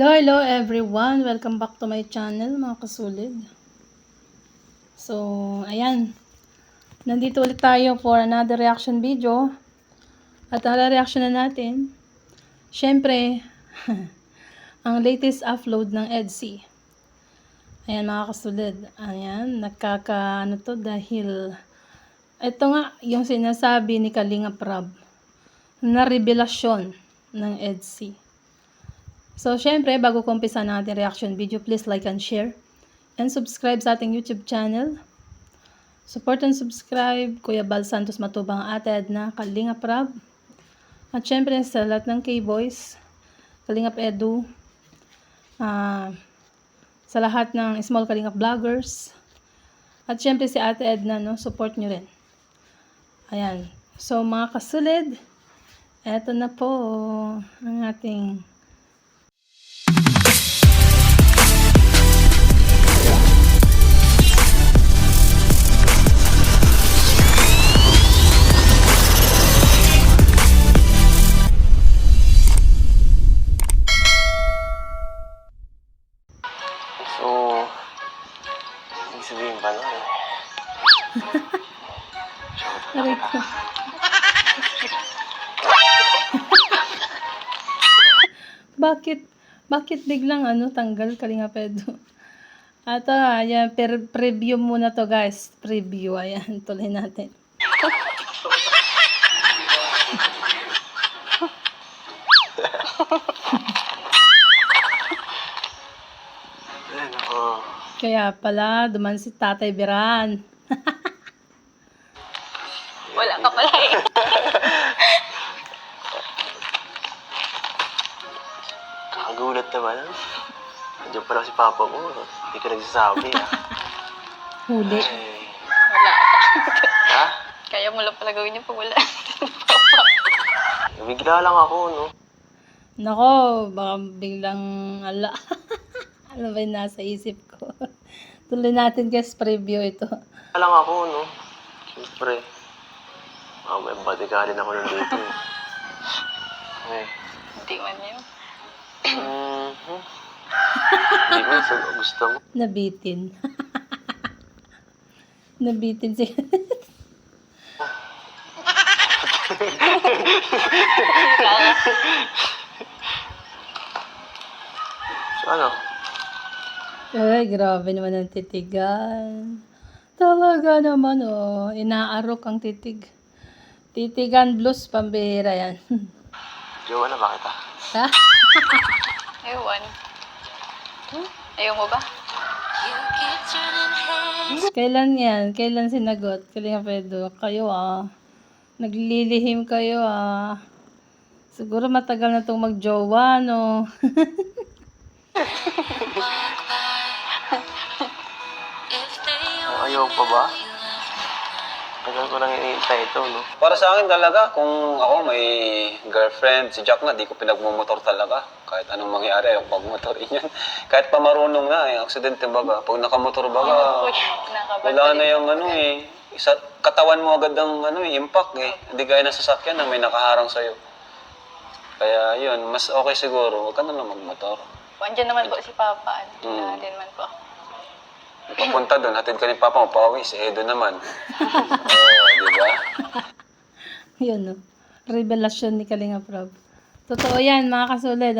Hello everyone! Welcome back to my channel mga kasulid. So, ayan. Nandito ulit tayo for another reaction video. At ang reaction na natin, syempre, ang latest upload ng EDC. Ayan mga kasulid. Ayan, ano to dahil ito nga yung sinasabi ni Kalinga Prab na revelasyon ng EDC. So, syempre, bago ko umpisa natin reaction video, please like and share. And subscribe sa ating YouTube channel. Support and subscribe, Kuya Bal Santos Matubang, Ate Edna, Kalinga Prab. At syempre, sa lahat ng K-Boys, Kalingap Edu, sa lahat ng small Kalingap vloggers. At syempre, si Ate Edna, no, support nyo rin. Ayan. So, mga kasulid, eto na po ang ating sabihin pa nun eh. aray ko. Bakit biglang tanggal Kalinga Edu? At ayan, preview muna to guys. Preview, ayan, tuloy natin. Ayan ako. Kaya pala, duman si Tatay Biran. Wala ka pala eh. Kakagulat naman. Nandiyan pala si Papa mo. Hindi ka nagsasabi ah. Huli. Ay. Wala ka. Ha? Kaya mo lang pala gawin yung pag wala. Bigla lang ako, no? Nako, baka biglang ano ba yung nasa isip ko? Tuloy natin guys, preview ito. Bigla lang ako, no? Siyempre. May bodyguardin ako nandito eh. Ay. Hindi man yun. Hindi mo, gusto mo. Nabitin. Nabitin siya. So ano? Ay, grabe naman ang titigan. Talaga naman, inaarok ang titig. Titigan blues, pambihira yan. Jowa na ba kita? Ha? Ewan. Ayaw mo ba? Kailan yan? Kailan sinagot? Kalinga Edu, kayo naglilihim kayo Siguro matagal na itong magjowa, no? Ayaw pa ba? Tagal ko lang iniintay ito, no? Para sa akin talaga, kung ako may girlfriend, si Jack na, di ko pinagmumotor talaga. Kahit anong mangyari, ayaw pagmotorin yan. Kahit pa marunong na, aksidente baga. Pag nakamotor baga, wala na yung katawan mo agad ang impact eh. Hindi gaya ng sasakyan na may nakaharang sa'yo. Kaya yun, mas okay siguro, huwag ka na lang magmotor. Andiyan naman po si Papa. Andiyan naman po. Papunta doon, hatid ka ni Papa mo, pauwi, si Edo naman. Di ba? Yun, no? Revelasyon ni Kalinga Prab. Totoo yan, mga kasulid,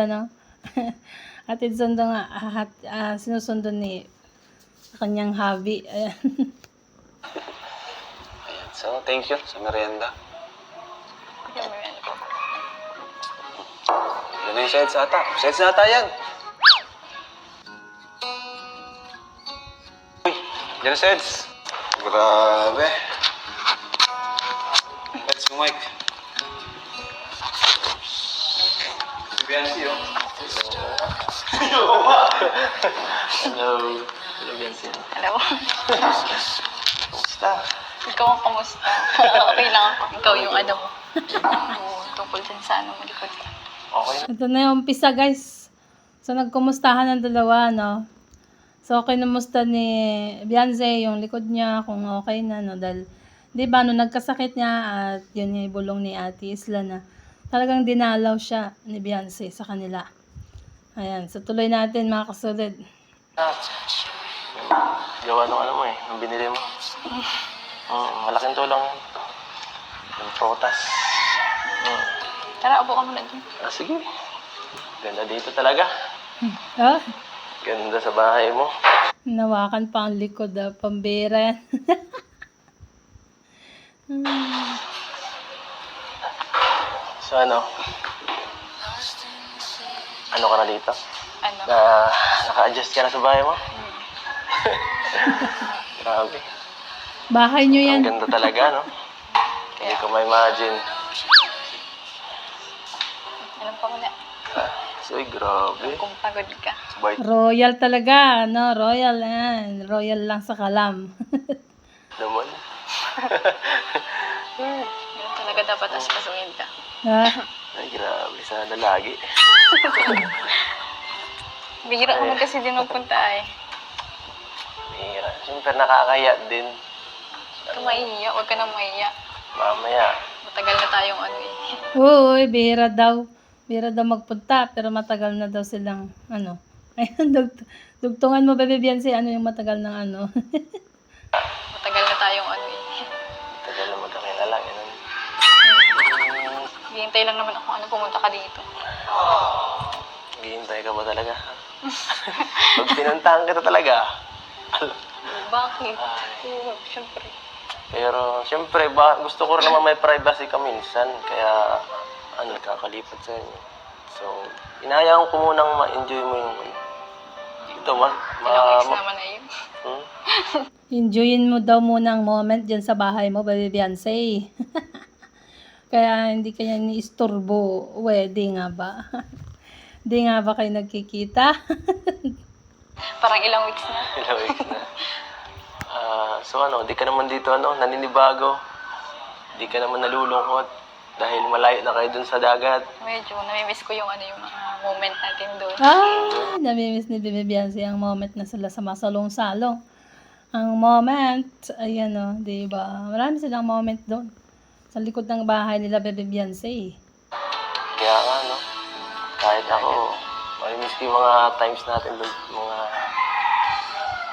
Atid sundo nga, sinusundo ni kanyang hobby. Ayan. Ayan. So, thank you sa merienda. Kaya may ano po. Yan na yung sheds ata. Sheds na ata yan. Uy, yan na sheds. Grabe. Let's go, Mike. Si Biancy, oh. Hello. Hello, Biancy. Alam mo? Kamusta? Ikaw ang kamusta? Okay lang ako. Ikaw yung ano mo. Tungkol dyan sa ano mo likod. Okay na. Ito na yung umpisa, guys. So, nagkumustahan ng dalawa, no? So, kinumusta ni Beyonce yung likod niya, kung okay na, no? Dahil, di ba, nung nagkasakit niya, at yun yung bulong ni Ate Isla na talagang dinalaw siya ni Beyonce sa kanila. Ayan, so tuloy natin mga kasulid. Gawa nung ano mo eh, nung binili mo. Malaking tulong yun. Yung prutas. Tara, upo ka muna dun. Sige. Ganda dito talaga. Ah, Ganda sa bahay mo. nawakan pa ang likod, pambira yan. So ano? Ano ka na dito? Ano? Naka-adjust ka na sa bahay mo? Grabe. Bahay nyo yan. Ang ganda talaga, no? Hindi ko ma-imagine. Alam pa muna. Uy, grabe. Kung pagod ka. Bait Royal talaga, no? Royal yan. Royal lang sa kalam. naman. Ganun talaga dapat aspasuhin ka. Ha? Ay, grabe. Sana lagi. Bihira ka man kasi din magpunta eh. Mahirap. Siyempre, nakakaya din. Huwag ka maiiyak, huwag ka nang maiiyak. Mamaya. Matagal na tayong ano eh. Uy, bihira daw. Bihira daw magpunta, pero matagal na daw silang, ano. Ayun, dugtungan mo, Bebe Biancy, ano yung matagal ng ano. Matagal na tayong ano eh. Tagal na magkakilala. Ganun. Hihintay lang naman ako ano pumunta ka dito. Hihintay ka ba talaga? Pag pinuntahan kita talaga. Bakit? Oo, syempre. Pero, siyempre, gusto ko rin naman may privacy ka minsan. Kaya, kakalipat sa inyo. So, inahayaan ko munang ma-enjoy mo yung ito, Ilang weeks naman na yun. Enjoyin mo daw muna ang moment dyan sa bahay mo, Bebe Biancy. Kaya hindi kanya ni-istorbo. Wedding nga ba? Hindi nga ba kayo nagkikita? Parang ilang weeks na. Ilang weeks na. So di ka naman dito naninibago. Di ka naman nalulungkot. Dahil malayo na kayo dun sa dagat. Medyo namimiss ko yung ano yung mga moment natin doon. Namimiss ni Bebe Biancy ang moment na sila sa masalong-salong. Ang moment, ayan o, di ba? Marami silang moment doon. Sa likod ng bahay nila, Bebe Biancy. Kaya nga, kahit ako, mamimiss ko yung mga times natin doon. Mga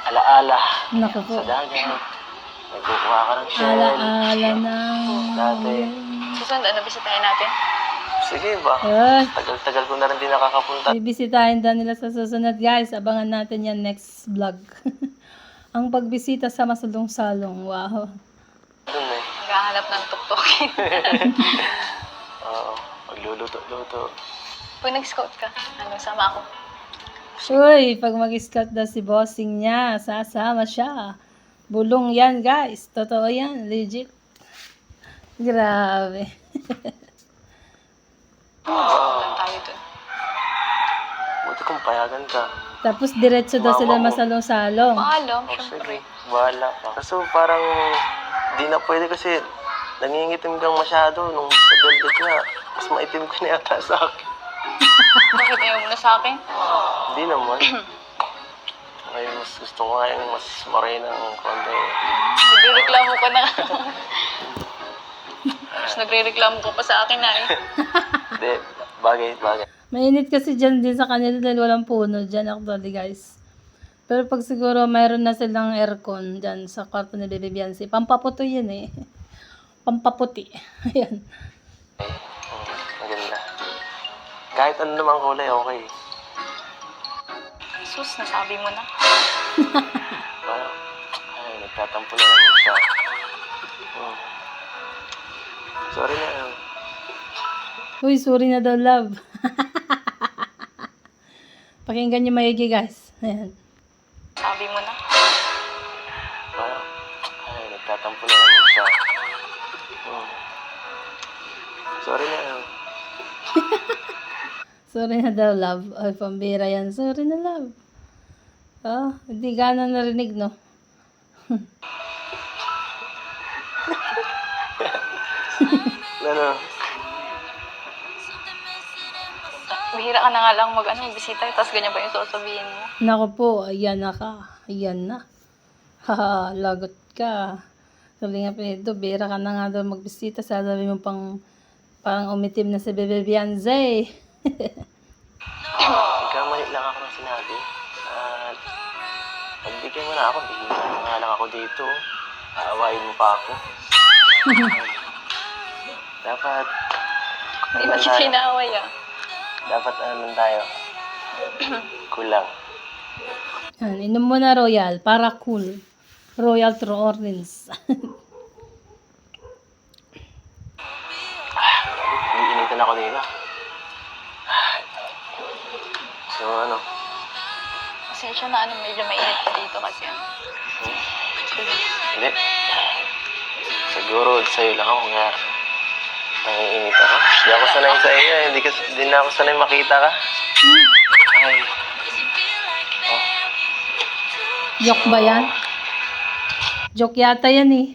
alaala Naku po. sa dagat. Nagkukuha ka ng shell. Alaala na. Dati. Susunod, ano bisitahin natin? Sige ba? Ay, Tagal-tagal ko na rin din nakakapunta. bibisitahin daw nila sa susunod, guys. Abangan natin yan next vlog. Ang pagbisita sa masalong-salong. Wow. Doon eh. Naghahanap ng tuktokin. Oo. Magluluto-luto. Pag nag-scout ka, sama ako. Uy, pag mag-scout daw si bossing niya, sasama siya. Bulong yan, guys. Totoo yan. Legit. Grabe. Lang tayo dun. Buti kung payagan ka. Tapos diretso daw sila masalong-salong. Maalam, O syempre. sige, bahala ka. Kaso parang di na pwede kasi nangingitim kang masyado nung sa velvet nga. Mas maitim ka na yata sa akin. Bakit ayaw mo na sa akin? Hindi naman. Ngayon mas gusto ko nga yung mas morena ng konti. Nagre-reklamo ka na. Mas nagre-reklamo ka pa sa akin na eh. Hindi, bagay. Mainit kasi dyan din sa kanila dahil walang puno dyan actually, guys. Pero pag siguro mayroon na silang aircon dyan sa kwarto ni Bebe Biancy, pampaputi yun eh. Pampaputi. Ayan. Maganda. Kahit ano namang kulay, okay. Sus, nasabi mo na. Parang, nagtatampo na naman siya. Sorry na. Uy, sorry na daw, love. Pakinggan niyo maigi, guys. Ayan. Sabi mo na. Parang, nagtatampo na naman siya. Sorry na. Sorry na daw, love. Ay, pambira yan. Sorry na, love. Hindi gano'n narinig, no? Ano? Bihira ka na nga lang bisita, tapos ganyan pa yung sasabihin mo. Naku po, ayan na ka. Ayan na. Haha, lagot ka. Sabi nga Pedro, bira ka na nga daw magbisita. Sabi mo parang umitim na si Bebe Biancy. Ikaw lang ako ng sinabi. At pagbigyan mo na ako, bihira na nga lang ako dito. Aawain mo pa ako. Dapat, Hindi ba kita inaaway ah? dapat ano tayo? Kulang. Yan, inom mo na Royal para cool. Royal True Orange. Iinitan ako dito. So ano? Pasensya na medyo mainit pa dito kasi Hindi. Siguro sa'yo lang ako nga. Nangiinit ako. Hindi ako sanay sa iyo. Hindi na ako sanay makita ka. Ay. Oh. Joke ba yan? Joke yata yan eh.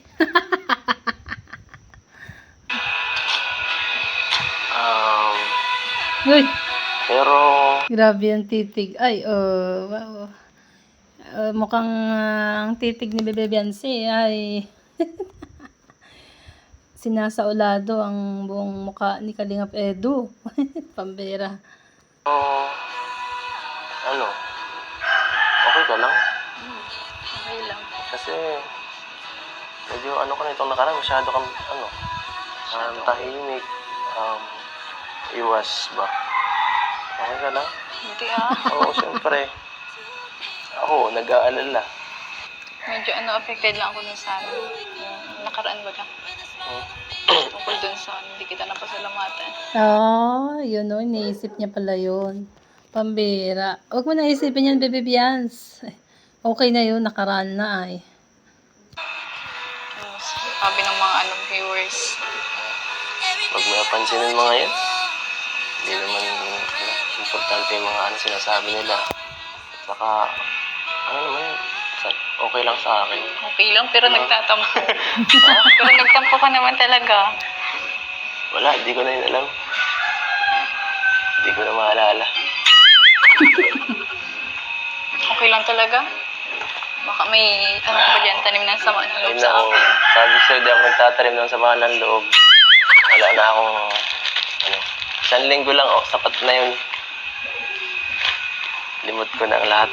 Uy, Pero, grabe ang titig. Ay, oh, wow. Mukhang ang titig ni Bebe Biancy ay sinasaulado ang buong mukha ni Kalingap Edu. Pambera. ano? Okay ka lang? okay lang. Kasi, medyo ano ka na itong nakaraan, masyado kang, tahimik, iwas ba? Okay ka lang? Hindi Oo, siyempre. Ako, nag-aalala. Medyo affected lang ako dun sa yung nakaraan ba ka? Tungkol dun sa hindi kita napasalamatan. Yun o, iniisip niya pala yun. Pambira. Huwag mo na isipin yan, Bebe Bians. Okay na yun, nakaraan na ay. Sabi ng mga viewers. Huwag mo napansinin mga yan. Hindi naman importante yung mga sinasabi nila. At saka, naman yun, okay lang sa akin. Okay lang, pero nagtatampo. Pero nagtampo ka naman talaga. Wala, hindi ko na yun alam. Hindi ko na maalala. Okay lang talaga. Baka may pa dyan, tanim ng sama ng loob Ayun sa ako, akin. sabi sa'yo, di ako nagtatanim ng samahan ng loob. Wala na akong, isang linggo lang, sapat na yun. Limot ko na ang lahat.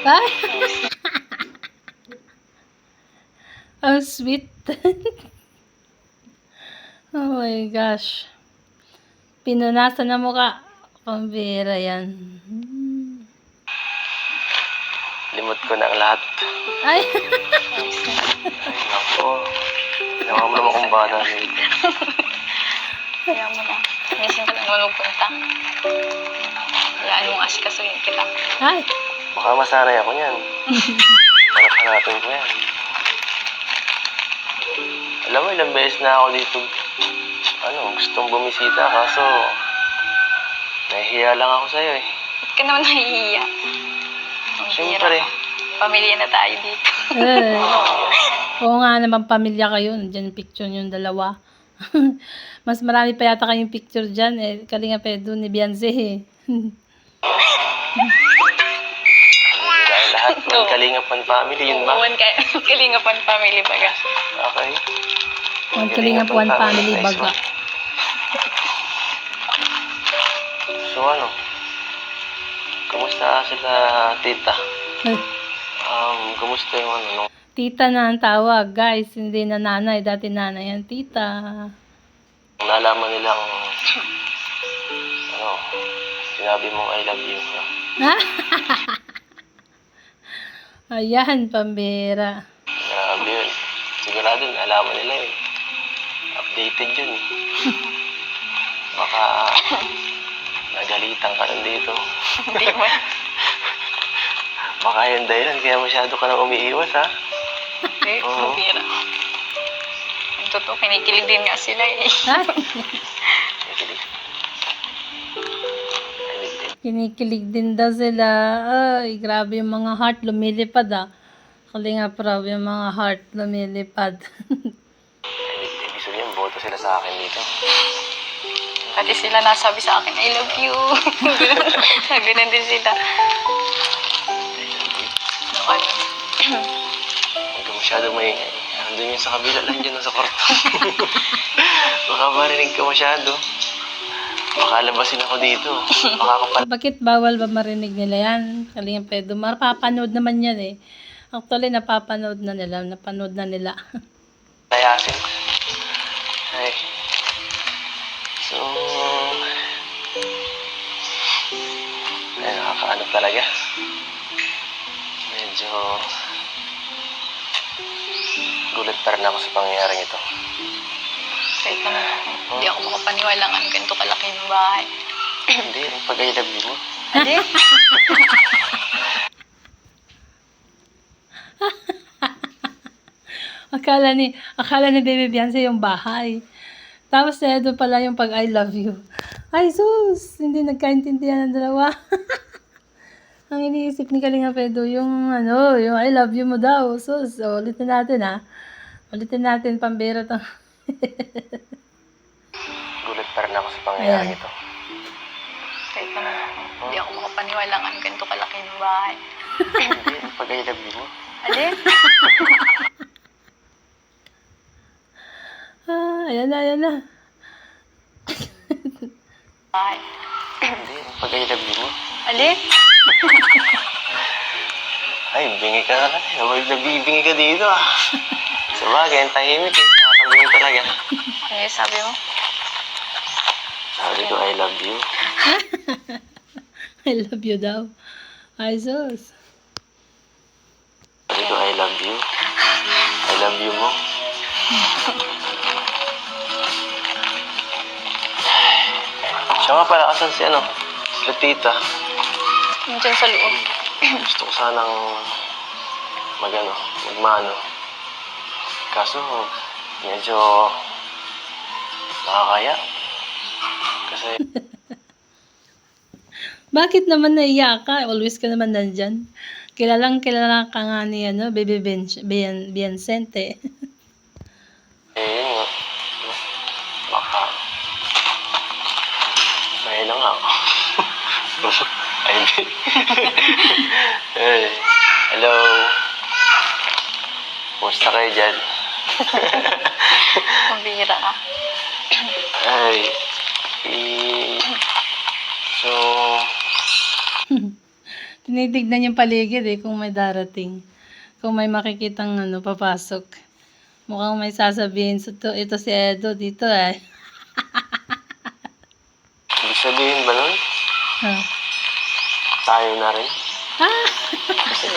Ay! Ang sweet. Oh my gosh. Pinunasan na mukha. Pambira yan. Limot ko na ang lahat. Ay! Ay, nako. Ginawa mo naman kung bata dito. Kaya mo na. Minsan ka lang naman magpunta. Hayaan mong asikasuhin kita. Ay! Baka masanay ako niyan. Hanap-hanapin ko yan. Alam mo, ilang beses na ako dito, gustong bumisita, kaso nahihiya lang ako sa'yo eh. Ba't ka naman nahihiya? Ang Siyempre. bira. Pamilya na tayo dito. Oo nga naman, pamilya kayo. Nandiyan yung picture yung dalawa. Mas marami pa yata kayong picture dyan. Kalinga Pedro ni Beyonce eh. Dahil lahat ng Kalingapan family, yun ba? Kalingapan family baga. Okay. Ang Kalingap One Family Nice baga. one. So kamusta sila tita? Ay, Kamusta yung nung tita na ang tawag, guys. Hindi na nanay. Dati nanay yan, tita. nalaman nilang, sinabi mong I love you. Ayan, pambira. Grabe yun. Sigurado, nalaman nila yun. Updated yun eh. Baka nagalitan ka rin dito. Hindi mo. Baka yun dahilan, kaya masyado ka na umiiwas ha. Okay, Oo. mabira. Ang totoo, kinikilig din nga sila eh. Kinikilig din daw sila. Ay, grabe yung mga heart lumilipad ah. Kalinga proud yung mga heart lumilipad. Ibig sabihin, boto sila sa akin dito. Pati sila nasabi sa akin, I love you. Ganun din sila. Huwag ka masyado maingay. Andun yun sa kabila lang dyan, sa kwarto. Baka marinig ka masyado. Makalabasin ako dito. Makakapal... Bakit bawal ba marinig nila yan? Kalingap Pedro, mapapanood naman yan eh. Actually, napapanood na nila, napanood na nila. Layasin. Ay. So... Ay, nakakaano talaga. Medyo... gulat pa rin ako sa pangyayaring ito. Kahit naman ako, hindi ako makapaniwala nga ng ganito kalaki yung bahay. Hindi, ang pag-I love you mo. Ade? Akala ni Baby Beyonce yung bahay. Tapos doon pala yung pag I love you. Ay sus, hindi nagkaintindihan ng dalawa. Ang iniisip ni Kalinga Pedro, yung yung I love you mo daw. Sus, ulitin natin ha. Ulitin natin, pambira to. Gulat pa rin ako sa pangyayaring Ayan. ito. Kahit naman ako, hindi ako makapaniwala nga ng ganito kalaki yung bahay. Hindi, ang pag-I love you mo. Ade? Ayan na. Bahay. Hindi, ang pag-I love you mo. Ade? Ay, bingi ka na. Nabibingi ka dito ah. Sabagay, ang tahimik eh. Nakakabingi talaga. Ano yung sabi mo? Sabi ko, I love you. I love you daw. Ay sus. Sabi ko, I love you. I love you mo. Siya nga pala, asan si si tita. Nandiyan sa loob. Gusto ko sanang magmano. Kaso, medyo nakakaya. Kasi, Bakit naman naiyak ka? Always ka naman nandyan. Kilala ka nga ni Baby Beyonce. yun nga. Baka, may lang ako. Ay, hindi. Hey, hello. Kumusta kayo dyan? Mabihira ka. Ay, so, Tinitignan yung paligid kung may darating. Kung may makikitang papasok. Mukhang may sasabihin. So, ito si Edo dito ibig sabihin ba nun? Ah. Tayo na rin? Kasi,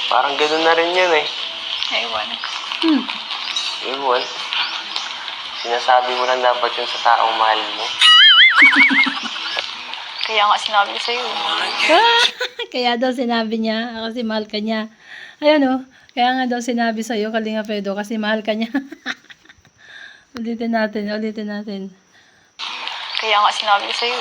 parang gano'n na rin yan eh. Ewan. Ewan. Sinasabi mo lang dapat yun sa taong mahal mo. Kaya nga sinabi ko sa'yo. Kaya daw sinabi niya, kasi mahal ka niya. Ayan kaya nga daw sinabi sa'yo, Kalinga Pedro, kasi mahal ka niya. ulitin natin. Kaya nga sinabi ko sa'yo.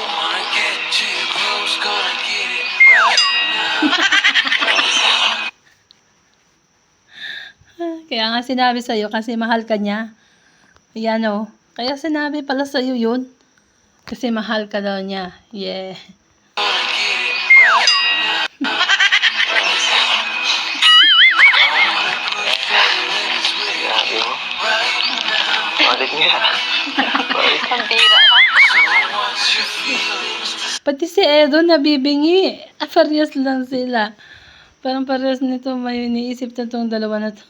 Kaya nga sinabi sa'yo, kasi mahal ka niya. Ayan kaya sinabi pala sa'yo yun. Kasi mahal ka daw niya. Yeah. Grabe mo. Ulit nga. Ulit. Pambira ka. Pati si Edo nabibingi. Parehas lang sila. Parang parehas nito may iniisip na itong dalawa na to.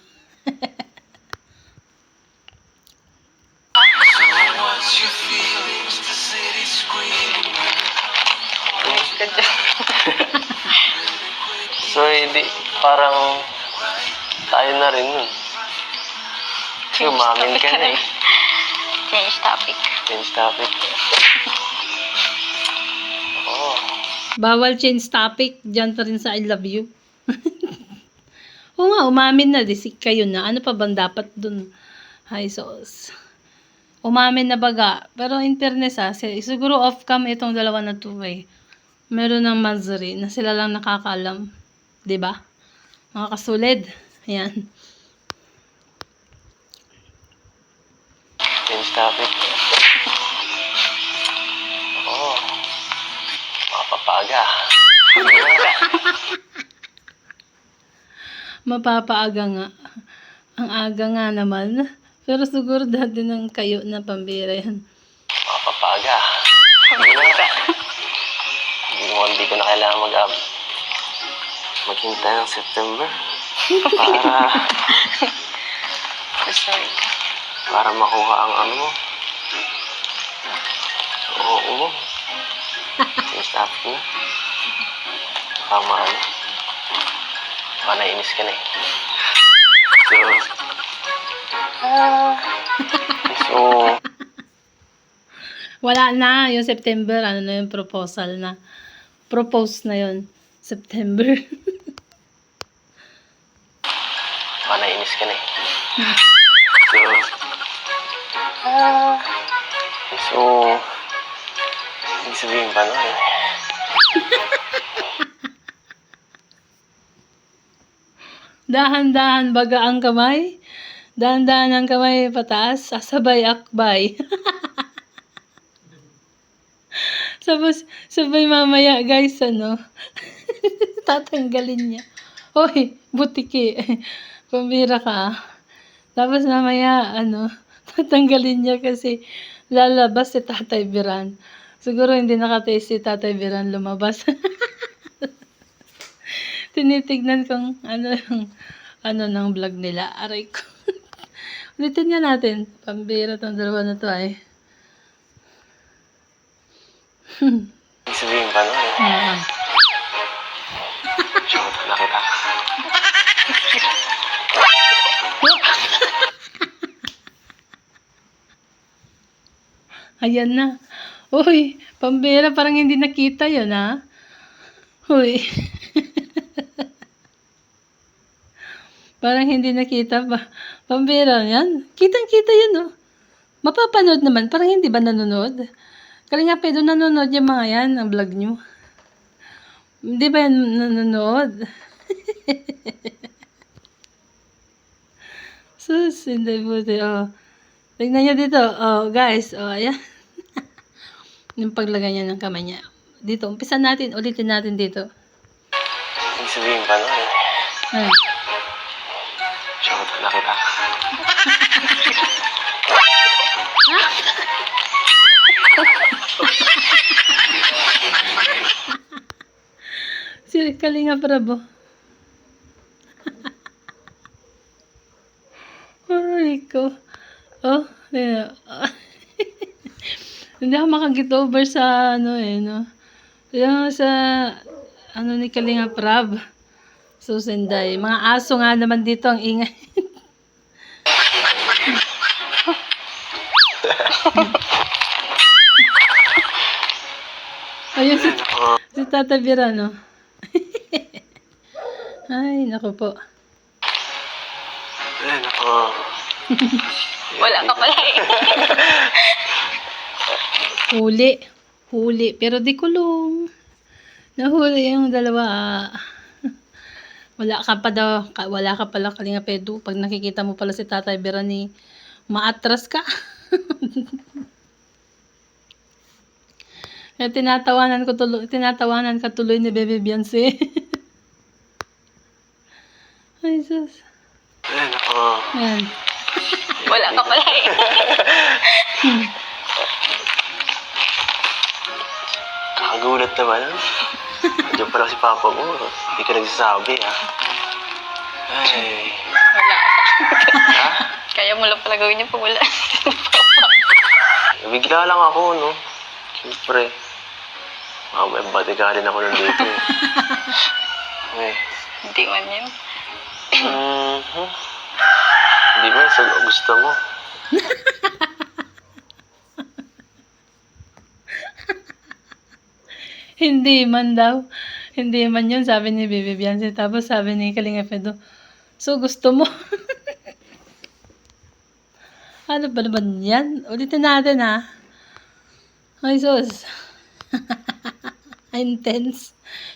So, hindi, parang tayo na rin nun. Kasi umamin ka na eh. Change topic. Change topic. Oo. Bawal change topic. Diyan pa rin sa I love you. Oo nga, umamin na. Kayo na. Ano pa bang dapat dun? Hi, sos. Umamin na baga. Pero in fairness siguro off-cam itong dalawa na to Meron ng Mazari na sila lang nakakaalam. 'Di ba? Mga kasulid. Ayan. Change topic. Oo. Mapapaga. Mapapaaga nga. Ang aga nga naman. Pero siguro dati ng kayo na pambira yan. Mapapaga. Pambira. Hindi ko na kailangan maghintay ng September Sorry. para makuha ang ano mo. Oo mo. Stop na. Tama ano. Baka nainis ka na eh. So, Wala na, yung September, ano na yung proposal na. Propose na yun. September. baka nainis ka na eh. So, ibig sabihin pa no eh. Dahan-dahan baga ang kamay. Dahan-dahan ang kamay pataas. Sasabay akbay. Sabay mamaya guys, ano. Tatanggalin niya. Hoy, butiki. Pambira ka. Tapos mamaya, ano, tatanggalin niya kasi lalabas si Tatay Biran. Siguro hindi nakataste si Tatay Biran lumabas. Tinitignan kung ano ng vlog nila. Aray ko. Ulitin nga natin. Pambira tong dalawa na to ay. Ibig sabihin pa no eh. Ah. Shot na kita. Ayan na. Uy, pambira, parang hindi nakita yun, ha? Uy. Parang hindi nakita pa. Pambira yan. Kitang-kita yun, oh. Mapapanood naman. Parang hindi ba nanonood? Kalinga Pedro, nanonood yung mga yan, ang vlog nyo. Hindi ba yan nanonood? Sus, hindi buti. Oh. Tignan nyo dito. Oh, guys. Oh, ayan. Yung paglagay niya ng kamay niya. Dito, umpisa natin. Ulitin natin dito. Ibig sabihin pa no eh. Ayan. Shot na kita. Si Kalinga Prabo. Aray ko. Oh, ayan. Hindi ako makag-get over sa ano eh, no? Yung sa ano ni Kalinga Prab. Susenday. Mga aso nga naman dito ang ingay. Ayun si Tata Bira, no? Ay, naku po. Ay, nako. Wala ka pala eh. Huli. Pero di kulong. Nahuli yung dalawa. Wala ka pala Kalinga Pedro. Pag nakikita mo pala si Tatay Berani, maatras ka. Kaya tinatawanan ka tuloy ni Bebe Beyonce. Ay, sus. Ay, nako. Ayan. Wala ka pala eh. Kakagulat naman. Diyan pala si Papa mo. Hindi ka nagsasabi, ha? Ay. Wala ka. Ha? Kaya mo lang pala gawin yung pag wala. Bigla lang ako, no? Siyempre. May bodyguardin ako nandito, eh. Ay. Hindi man yun. Mhm. Hindi man, gusto mo. Hindi man daw. Hindi man yun, sabi ni Bebe Beyonce. Tapos sabi ni Kalinga Pedro, so gusto mo? Ano ba naman yan? Ulitin natin, ha? Ay, sus. Intense.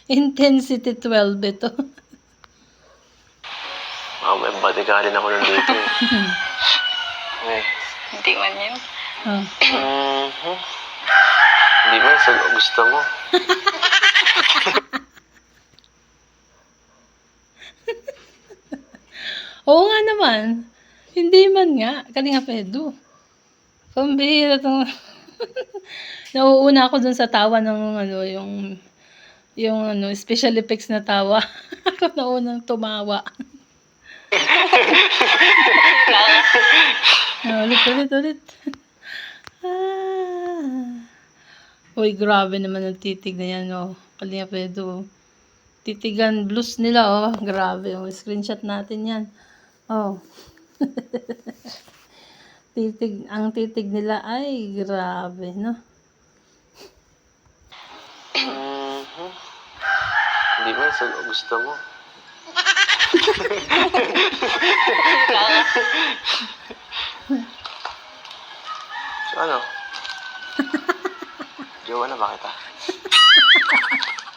Intensity 12 ito. May bodyguardin ako nandito, eh. Ay. Hindi man yun. Oh. Mhm. Hindi man, gusto mo. Oo nga naman. Hindi man nga. Kalinga Pedro. Pambihira tong... Nauuna ako dun sa tawa ng ano, yung ano, special effects na tawa. Ako naunang tumawa. Ulit. Uy, grabe naman ang titig na yan, oh. Kalinga Pedro. Titigan blues nila, oh. Grabe, oh. Screenshot natin yan. Oh. Ang titig nila ay grabe, no? Hindi mo, gusto mo. So ano? Jowa na ba kita?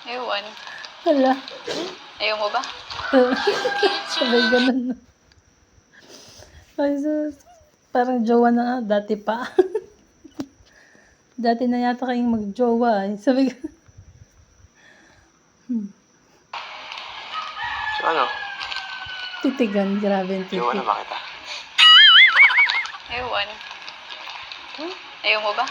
Ewan. Hala. Ayaw mo ba? Sabay ganun. Ay, sus. Parang jowa na nga, dati pa. Dati na yata kayong mag-jowa. Eh. Sabi ko. So ano? Titigan, grabe yung Jowa na titig. ba kita? Ewan. Ayaw mo ba?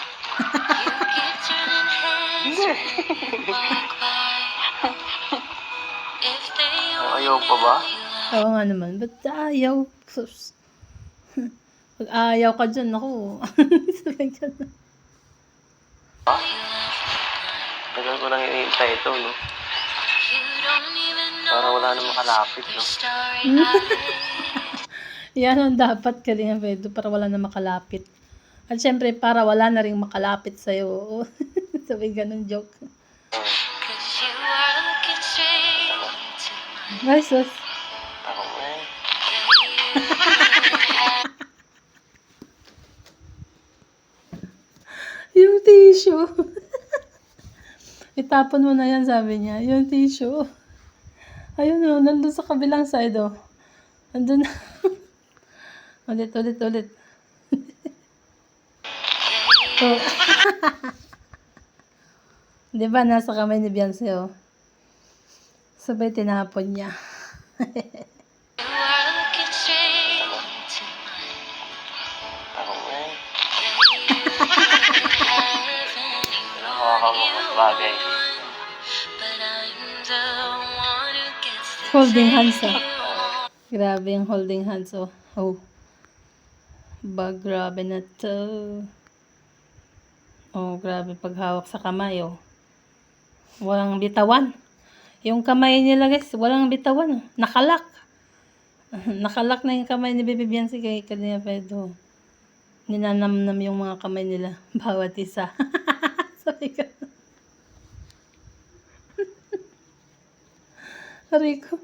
Ayaw pa ba? Oo nga naman, ba't ayaw? Sus. Pag ayaw ka dyan, ako. Sabi ka na. Tagal ko lang hinihintay ito, no? Para wala na makalapit, no? Yan ang dapat Kalinga Pedro para wala na makalapit. At syempre, para wala na rin makalapit sa'yo. Sabi ganun joke. Ay, sus. Ako eh. Yung tissue. Itapon mo na yan, sabi niya. Yung tissue. Ayun o, nandun sa kabilang side o. Nandun na. ulit. Oh. Di ba, nasa kamay ni Beyonce o. Sabay tinapon niya. Ako eh. Nakakamukhang bagay. Holding hands o. Grabe yung holding hands o. Oh. Grabe na to. Oh, grabe paghawak sa kamay oh. Walang bitawan. Yung kamay nila guys, walang bitawan. Nakalak. Nakalak na yung kamay ni Baby Beyonce kay Kalinga Pedro. Ninanamnam yung mga kamay nila. Bawat isa. Sabi ko. Aray ko.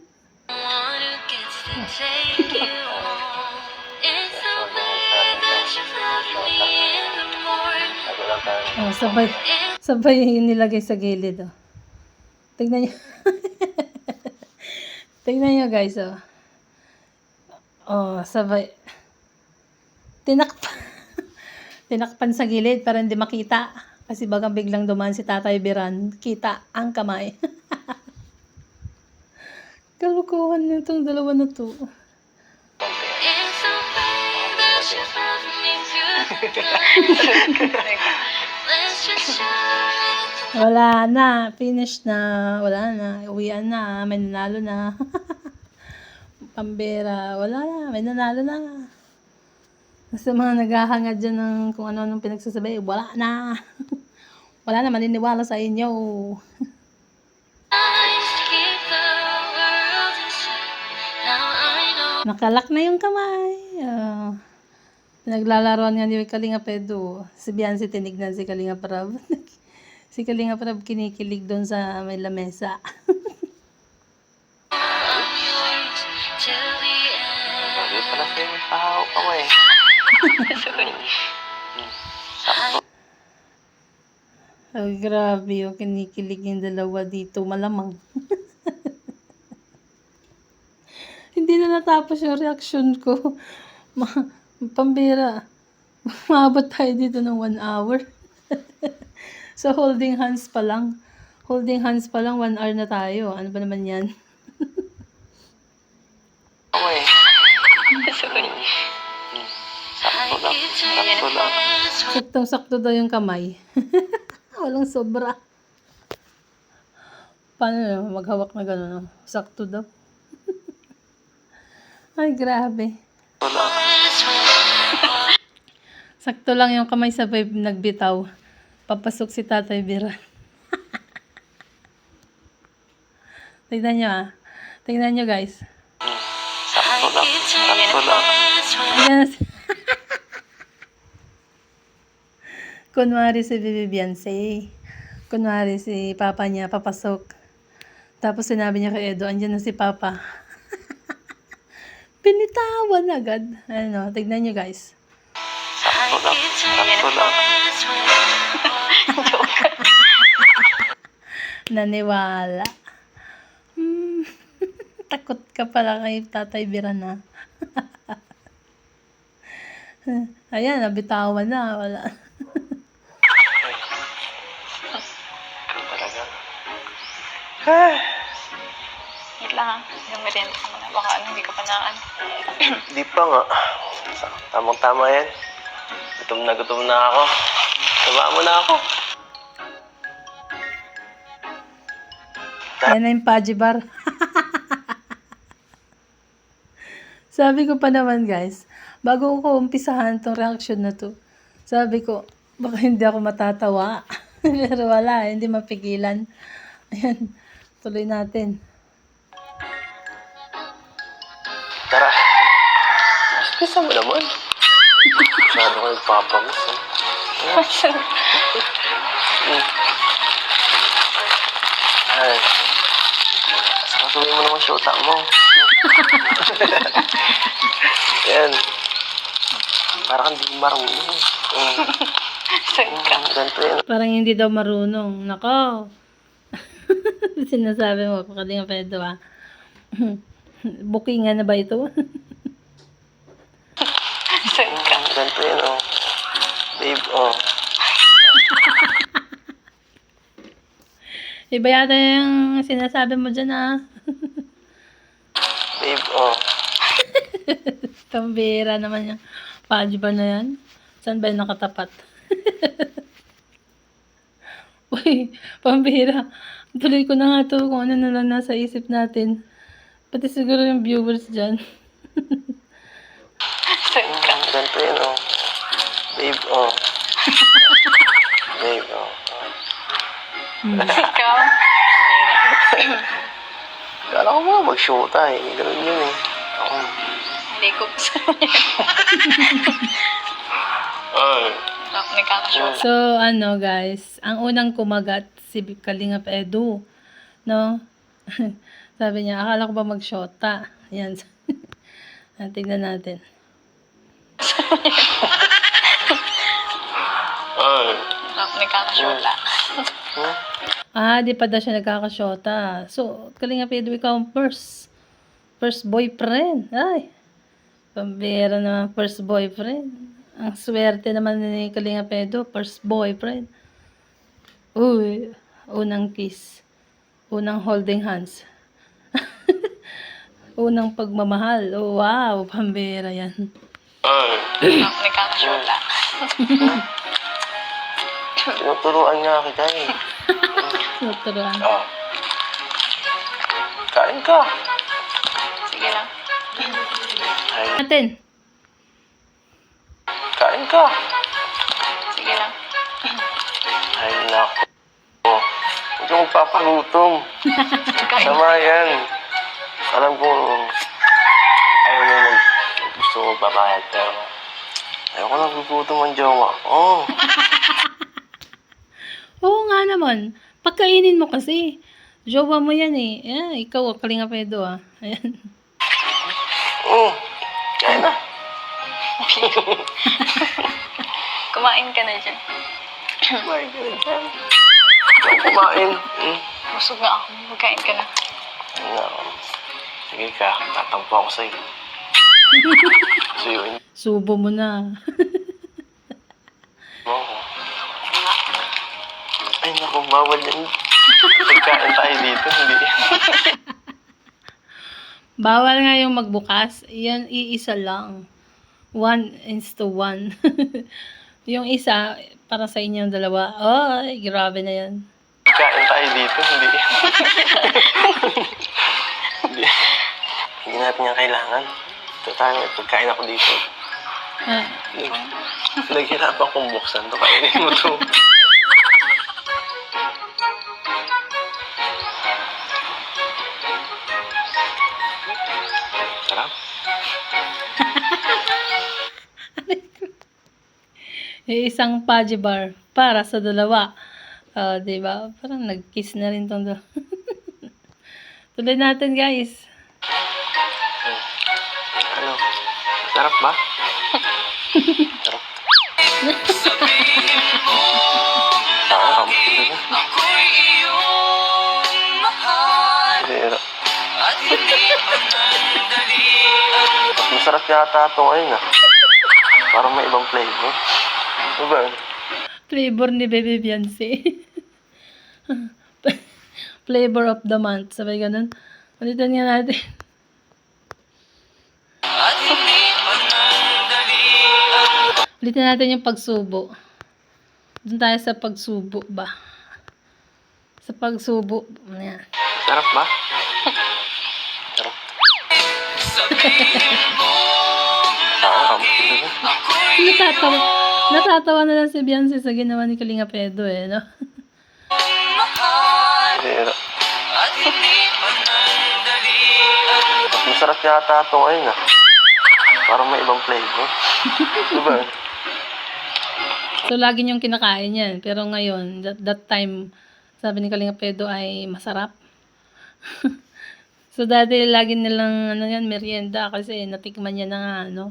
Oh, sabay yung nilagay sa gilid oh. Tingnan niyo. Tingnan niyo guys oh. Oh, sabay. Tinakpan sa gilid para hindi makita. Kasi bagang biglang dumaan si Tatay Biran, kita ang kamay. Kalukuhan nitong dalawa na to. Wala na, finish na, wala na, uwian na, may nanalo na. Pambera, wala na, may nanalo na. Sa mga naghahangad dyan ng kung ano-anong pinagsasabi, wala na. Wala na, maniniwala sa inyo. Nakalak na yung kamay. Naglalaroan nga ni Kalinga Pedro. Si Beyonce tinignan si Kalinga Prab. Si Kalinga Prab kinikilig doon sa may lamesa. Bagay pala sa'yo yung pahawak ako eh. Ay, grabe oh. Kinikilig yung dalawa dito. Malamang. Hindi na natapos yung reaction ko. Pambira. Maabot tayo dito ng 1 hour. So, holding hands pa lang. Holding hands pa lang, 1 hour na tayo. Ano ba naman yan? Ako eh. Sakto lang. Sakto lang. Saktong-sakto daw yung kamay. Walang sobra. Paano yun? Maghawak na gano'n? No? Sakto daw. Ay, grabe. Sakto lang. Sakto lang yung kamay sabay nagbitaw. Papasok si Tatay Bira. Tignan nyo ah. Tignan nyo guys. Sakto lang. Sakto lang. Ayan na si... Kunwari si Bibi Beyonce. Kunwari si Papa niya papasok. Tapos sinabi niya kay Edo, andyan na si Papa. Pinitawan agad. Ano, tignan nyo guys. Sakto lang. Sakto lang. Naniwala. Takot ka pala kay Tatay Bira na. Ayan, nabitawan na. Wala. Ikaw talaga. Wait lang ha. Yung merienda ka muna. Baka hindi ka pa naan. Di pa nga. Tamang-tama yan. Gutom na ako. Tama mo na ako. Yan na yung Paji Bar. Sabi ko pa naman guys, bago ko umpisahan tong reaction na to, sabi ko, baka hindi ako matatawa. Pero wala, hindi mapigilan. Ayan, tuloy natin. Tara. Pisa mo naman. Masyado ko nagpapamiss. Ay. Sakasuhin mo naman syota mo. Yan. Parang hindi marunong. Ganito yan. Parang hindi daw marunong. Nako. Sinasabi mo, pakalinga Pedro ah. Bookingan na ba ito? Ganito yan, oh. Babe, oh. Iba yata yung sinasabi mo dyan ah. Babe, oh. Pambira naman yung Paji Bar na yan. Saan ba yung nakatapat? Uy, pambira. Tuloy ko na nga to kung ano na lang nasa isip natin. Pati siguro yung viewers dyan. Ganito yan, oh. Babe, oh. Babe, oh. Ikaw? Kala ko mga mag-shota eh. Ganun yun eh. Ako. Hindi ko gusto niya. Ay. Nagkakashoot. So, ano guys, ang unang kumagat si Kalingap Edu. No? Sabi niya, akala ko ba mag-shota? Ayan. Tingnan natin. Ay. Nagkakashoot lang. Di pa daw siya nagkakasyota. So, Kalingap Edu, ikaw ang first boyfriend. Ay, pambira naman, first boyfriend. Ang swerte naman ni Kalingap Edu, first boyfriend. Uy, unang kiss. Unang holding hands. Unang pagmamahal. Oh, wow, pambira yan. Ay. Nagkakashoot lang. Tinuturuan nga kita eh. Naturuan. Oh. Kain ka. Sige lang. Ay, Natin. kain ka. Sige lang. Ay, naku. Oh. Huwag kang magpapagutom. Kain. Sama yan. Alam ko, ayaw mo gusto mo babayad, pero ayaw ko nagugutom ang jowa. Oh. Oo nga naman. Pagkainin mo kasi. Jowa mo yan eh. Ikaw, Kalingap Edu ah. Ayan. Oh. Kain na. Kumain ka na dyan. Kumain ka na dyan. Ikaw kumain. Busog nga ako. Magkain ka na. No. Sige ka, tatampo ako sa'yo. Suyuin Subo mo na. mo ako. Ay naku, bawal yan. Pagkain tayo dito, hindi. Bawal nga yung magbukas. Yan, iisa lang. 1:1. Yung isa, para sa inyong dalawa. Ay, grabe na yan. Kain tayo dito, hindi. hindi. Hindi natin yan kailangan. Ito tayo, pagkain ako dito. Ah, Naghirapan kong buksan to, kainin mo to. Sarap. isang Paji bar para sa dalawa. Di ba? Parang nag-kiss na rin tong dalawa. Tuloy natin, guys. Ano? Sarap ba? Sarap. Sarap. Sarap. Masarap yata ito ngayon ah. Parang may ibang flavor. Ano ba yun? Flavor ni Baby Beyonce. Flavor of the month. Sabay ganun. Ulitin nga natin. Ulitin natin yung pagsubo. Doon tayo sa pagsubo ba? Sa pagsubo. Ayan. Sarap ba? Sarap. Sarap. Natatawa. Natatawa na lang si Beyonce sa ginawa ni Kalinga Pedro no? Sarap. Masarap yata ito ngayon ah. Parang may ibang flavor. Ano ba yun? So, lagi niyong kinakain yan. Pero ngayon, that time, sabi ni Kalinga Pedro ay masarap. So, dati lagi nilang merienda kasi natikman niya na nga,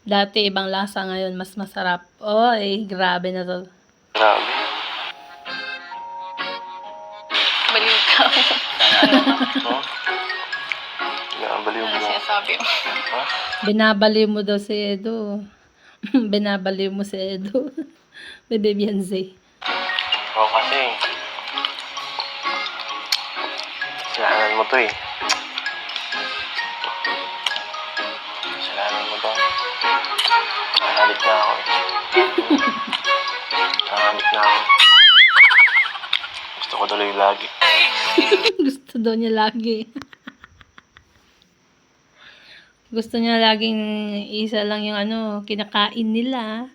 Dati, ibang lasa ngayon, mas masarap. Oy, grabe na to. Grabe. Baliw ka. Oh? Nakabaliw Ano mo. sinasabi mo? Ha? Binabaliw mo daw si Edo. Binabaliw mo si Edo. Baby Beyonce. Oo kasi. Kasalanan mo to eh. Kasalanan mo to. Nakalit na ako eh. Nakalit na ako. Gusto ko tuloy lagi. Gusto daw niya lagi. Gusto niya laging isa lang yung kinakain nila.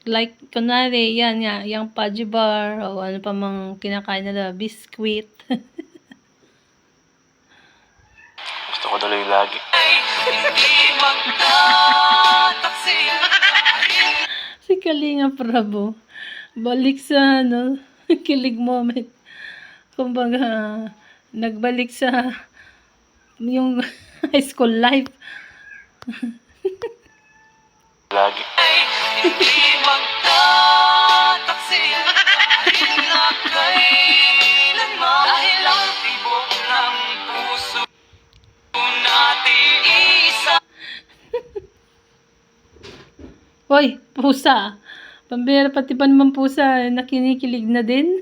Like, kunwari, yan nga, yung Paji bar, o ano pa mang kinakain nila, biscuit. Gusto ko tuloy lagi. Si Kalinga Prabo, balik sa, kilig moment. Kumbaga, nagbalik sa, yung high school life. Lagi. Hoy, pusa. Pambira pati pa naman pusa, nakinikilig na din.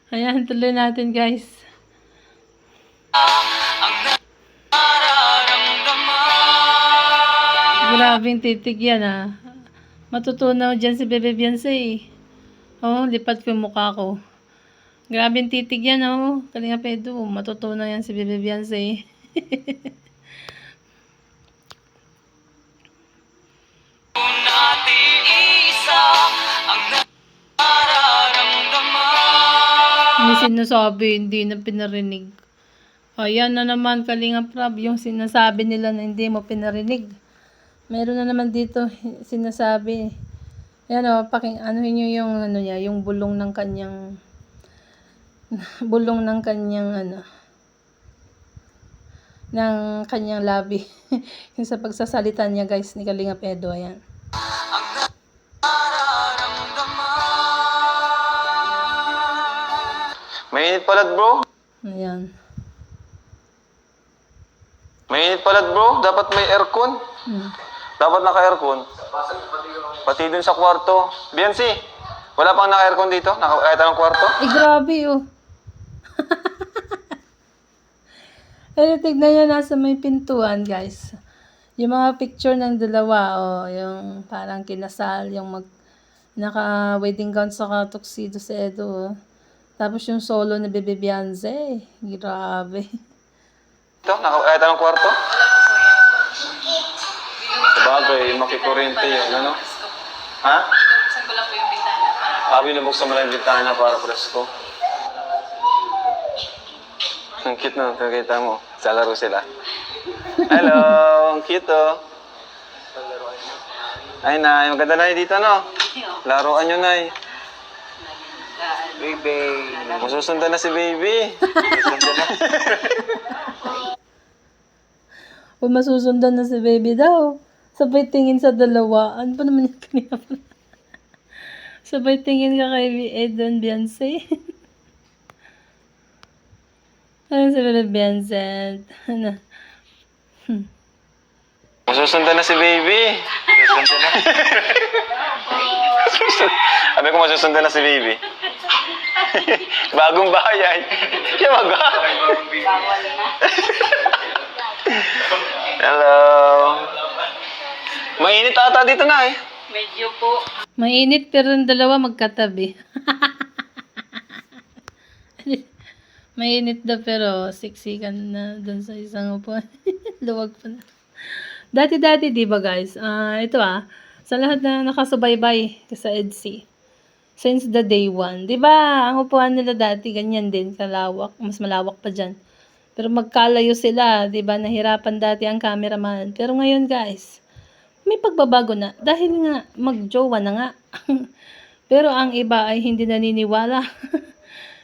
Ayan, tuloy natin guys. Grabing titig yan Matutunaw dyan si Bebe Beyonce. Lipat ko yung mukha ko. Grabing titig yan Kalinga Pedro. Matutunaw yan si Bebe Beyonce. May sinasabi, hindi na pinarinig. Ayan na naman, Kalinga Prab, yung sinasabi nila na hindi mo pinarinig. Meron na naman dito sinasabi. Ayan anuhin nyo yung niya, yung bulong ng kanyang ng kanyang labi. Yung sa pagsasalita niya guys ni Kalinga Pedro, ayan. Mainit palad, bro. Ayan. Mainit palad, bro. Dapat may aircon. Dapat naka-aircon. Pati dun sa kwarto. Beyonce, wala pang naka-aircon dito? Kahit anong kwarto? Grabe Tignan nyo nasa may pintuan guys. Yung mga picture ng dalawa, yung parang kinasal, yung naka-wedding gown sa tuxedo si Edo, oh. Tapos yung solo na Bebe Beyonce, grabe. Ito, kahit anong kwarto? Sabagay, makikurente yun, ano? Ha? Buksan ko lang po yung bintana para Binubuksan mo lang yung bintana para presko. Ang cute na, nakikita mo. Sa laro sila. Hello, ang cute oh. Ay, Nay, maganda na dito, no? Laruan nyo, Nay. Baby. Masusundan na si Baby. Masusundan na. Kung masusundan na si baby daw, sabay tingin sa dalawa. Ano pa naman yung kanina pa? Sabay tingin ka kay Edo and Beyonce. Ano si Bebe Beyonce? Ano? Masusundan na si Baby. Masusundan na. Sabi ko masusundan na si Baby. Bagong bayan. Kaya Hello. Mainit ata dito na eh. medyo po. Mainit pero yung dalawa magkatabi. Mainit daw pero siksikan na dun sa isang upuan. Luwag pa na. Dati-dati, di ba guys? Ito sa lahat na nakasubaybay sa EDC. Since the day one. Di ba? Ang upuan nila dati, ganyan din, kalawak. Mas malawak pa dyan. Pero magkalayo sila, di ba? Nahirapan dati ang cameraman. Pero ngayon guys, may pagbabago na. Dahil nga, magjowa na nga. Pero ang iba ay hindi naniniwala.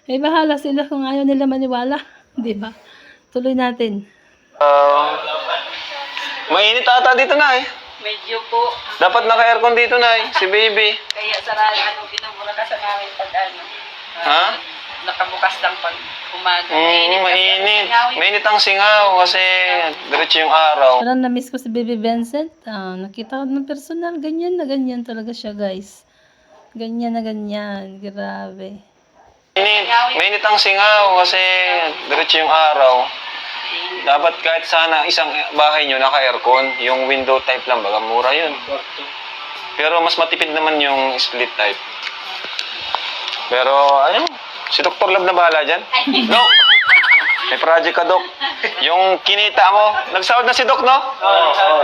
Eh, bahala sila kung ayaw nila maniwala. Di ba? Tuloy natin. Mainit ata dito na eh. Medyo po. Dapat naka-aircon dito na eh. Si Baby. Kaya sarado, pinamura ka sa namin pag Ha? nakabukas lang pag umaga. Mainit. Mainit ang singaw kasi diretso yung araw. Parang na-miss ko si Baby Vincent. Nakita ko ng personal. Ganyan na ganyan talaga siya, guys. Ganyan na ganyan. Grabe. Mainit ang singaw kasi diretso yung araw. Dapat kahit sana isang bahay nyo naka-aircon, yung window type lang, baga mura yun. Pero mas matipid naman yung split type. Pero ayun, si Dr. Love na bahala dyan. Doc! May project ka, Doc. Yung kinita mo, nagsahod na si Doc, no?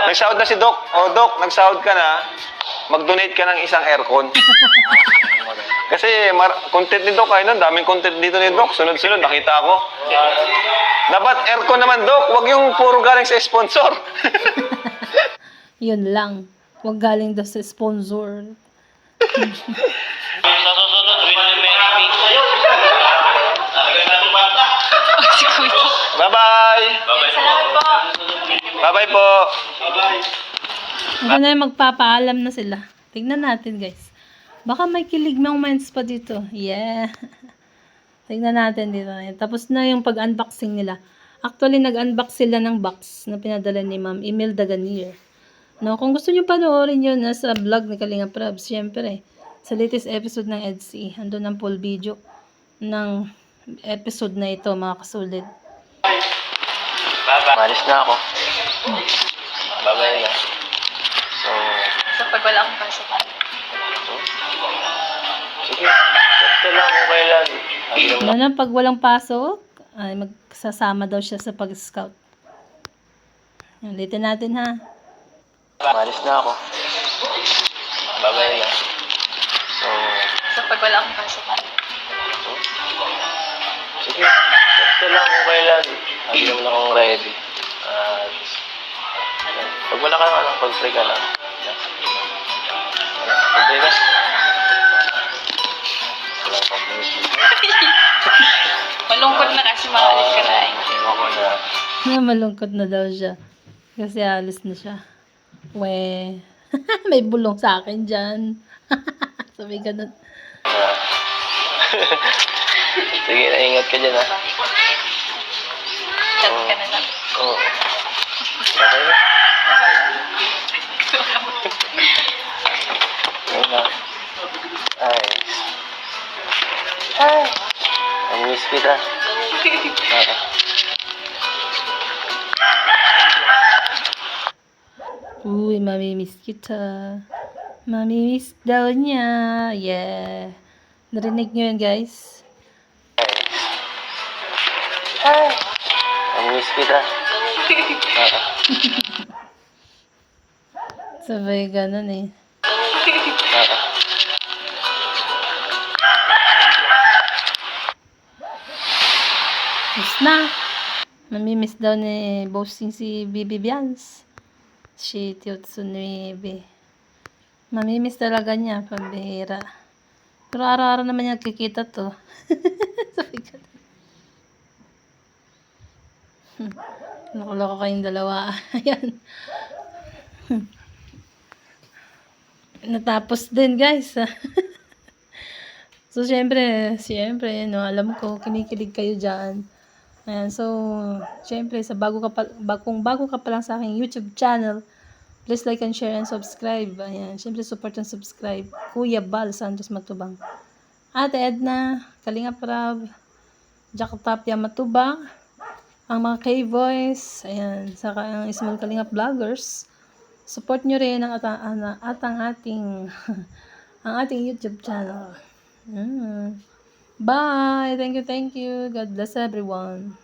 Nagsahod na si Doc. O, Doc, nagsahod ka na. Mag-donate ka ng isang aircon. Kasi content ni Doc, ayun, daming content dito ni Doc. Sunod-sunod, nakita ko. Dapat aircon naman, Doc. Huwag yung puro galing sa sponsor. Yun lang. Huwag galing daw sa sponsor. Sa susunod, Si Kuya. Bye-bye. Salamat po. Bye-bye po. Hanggang na magpapaalam na sila. Tignan natin, guys. Baka may kilig moments pa dito. Yeah. Tignan natin dito. Tapos na yung pag-unboxing nila. Actually, nag-unbox sila ng box na pinadala ni Ma'am Imelda Ganier. No, kung gusto nyo panoorin yun, nasa vlog ni Kalinga Prabs, syempre, sa latest episode ng EDC, andun ang full video ng episode na ito, mga kasulit. Malis na ako. Babay na. So, pag wala akong pasukan. Sige, text lang kung kailan. Ano na, pag walang pasok, ay magsasama daw siya sa pag-scout. Ulitin natin, ha. Malis na ako. Babay na. So, pag wala akong pasukan. Sige, text lang kung kailan. Lagi naman akong ready. At pag wala ka lang, pag-free ka lang. Pag-free ka. Malungkot na kasi maalis ka na eh. Ako na. Malungkot na daw siya. Kasi alis na siya. We, may bulong sa akin dyan. Sabi ganun. Sige, naingat ka dyan, ha? Chat ka na lang. Oo. Okay na. Ayun na. Ay. Ay. Ang-miss kita. Uy, mamimiss kita. Mamimiss daw niya. Yeah. Narinig nyo yun, guys? Ang miss kita. Oo. Sabay ganun eh. Oo. Miss na. Mamimiss daw ni bossing si Bibi Bians. Si Tiyotsunuebe. Mamimiss talaga niya, pambihira. Pero araw-araw naman niya kikita to. Sabi ko. Loko-loko kayong dalawa. Ayan. Natapos din, guys. So, syempre, no, alam ko, kinikilig kayo dyan. Ayan, so, syempre, sa kung bago ka pa lang sa aking YouTube channel, please like and share and subscribe. Ayan, syempre, support and subscribe. Kuya Bal Santos Matubang. Ate Edna, Kalinga Prab, Jack Tapia Matubang, ang mga K-Boys, ayan, saka ang Small Kalinga Vloggers. Support nyo rin ang ating ang ating YouTube channel. Bye! Thank you. God bless everyone.